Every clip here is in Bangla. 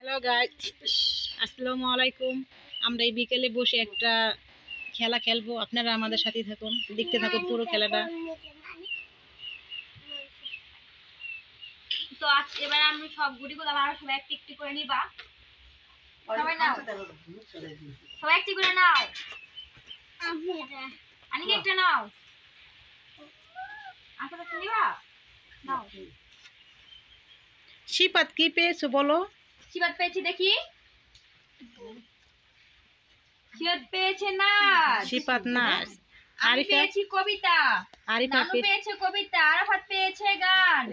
হ্যালো গাইস, আসসালামু আলাইকুম। আমরা এই বিকেলে বসে একটা খেলা খেলবো, আপনারা আমাদের সাথে থাকুন, দেখতে থাকুন পুরো খেলাটা। তো এবার আমি সব গুটিগুলো আবার সবাই একটি একটি করে নিবা। সবাই নাও, সবাই একটি করে নাও। আনিকে একটা নাও, আচ্ছা নিবা নাও। শিপাত কি পেয়েছো বলো? শিবাত পেয়েছি, দেখি শিবাত পেয়েছে নাচ। শিপাত নাচ। আমি পেয়েছি কবিতা, আরিফা পেয়েছে কবিতা, আরাফাত পেয়েছে গান,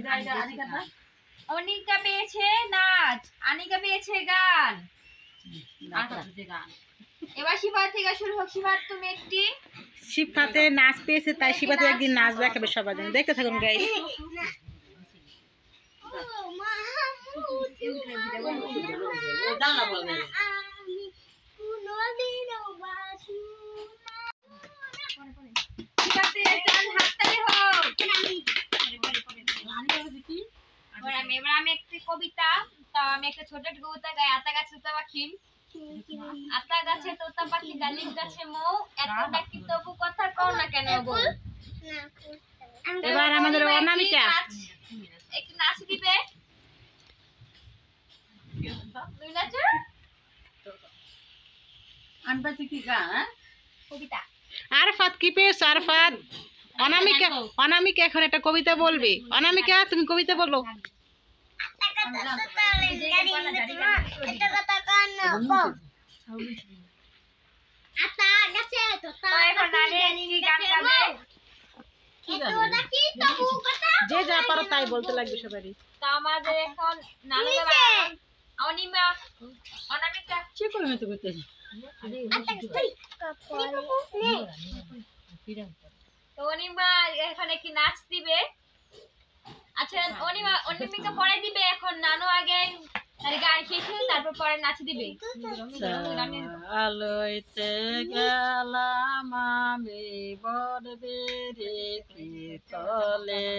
অনিকা পেয়েছে নাচ, আনিকা পেয়েছে গান। এবার শিফাত থেকে শুরু হোক। শিফাত তুমি একটি। শিফাতে নাচ পেয়েছে, তাই শিফাতে একদিন নাচ দেখাবে সবার জন্য, দেখতে থাকুন গাইস। আমি একটি কবিতা, তা আমি একটা ছোট কবিতা গাই। আতা গাছে তোতা পাখি, আতা গাছে তোতা পাখি, ডালিম গাছে মৌ, এত ডাকি তবু কথা কও না কেন গো। এবার আমাদের অনামিকা একটু নাচ দিবে। কবিতা। আরফাত কি পেয়েছো? আরফাত। অনামিকা, অনামিকা এখন একটা কবিতা বলবে। অনামিকা তুমি কবিতা বলো। যে যা পারো তাই বলতে লাগবে সবারই। তা আমাদের এখন অনিমা, অনামিকা তো অনিমা এখানে কি নাচ দিবে। আচ্ছা অনিমিকা পরে দিবে, এখন নানু আগে গান শেষ হয়ে তারপর পরে নাচ দিবে। আলোইতে গেলাম আমি বড় তলে,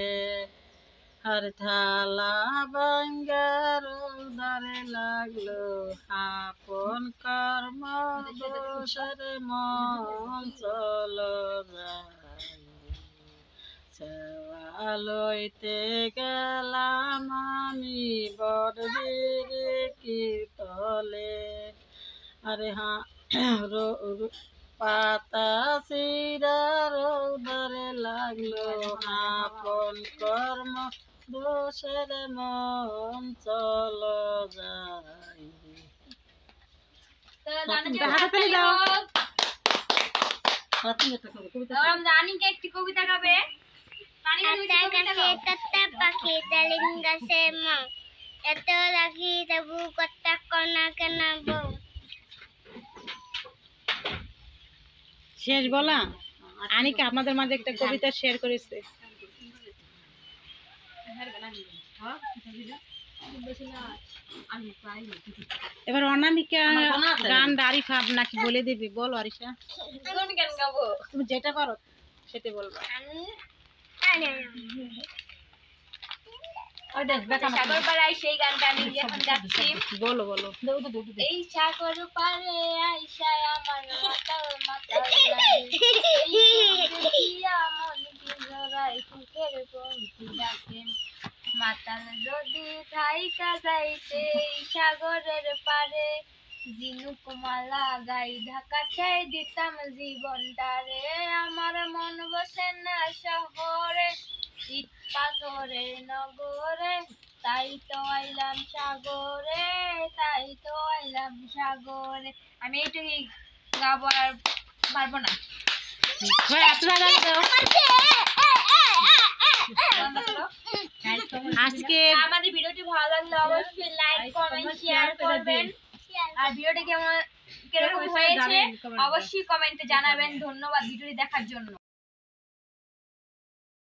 আর থালা বাঙ্গার উদারে লাগলো আপন কর্ম দোষের মন চলো আলোইতে গেলাম আমি বড় তলে, আরে পাতা চিরা রৌদারে লাগলো আপন কর্ম দোষের মন চলো যাই। রানীকে একটি কবিতা গাবে। এত রাখি তবু কথা কনা কেন বউ। শেষ বলা। আনিকা আপনাদের মাঝে একটা কবিতা শেয়ার করেছে। এবার অনামিকা গান আরিফা নাকি বলে দিবি, বলো আরিফা। তুমি যেটা পারো সেটা বলবা। সাগর পাড়ায় সেই গানটা আমি যখন গাচ্ছি, বলো বলো। এই সাগর পাড়ে আইসায় আমার মাতাল মাতাল মাতাল যদি থাইকা যাইতে সাগরের পারে, জিনুক মালা গাই ঢাকা চাই দিতাম জীবনটারে। আমার মন বসে না শহরে, ইট পাথরের নগরে, তাই তো আইলাম সাগরে, তাই তো আইলাম সাগরে। আমি এইটুকুই গাবো, আর পারবো না। আজকে আমাদের ভিডিওটি ভালো লাগলে অবশ্যই লাইক কমেন্ট শেয়ার করবেন, আর ভিডিওটি কিরকম হয়েছে অবশ্যই কমেন্টে জানাবেন। ধন্যবাদ ভিডিওটি দেখার জন্য।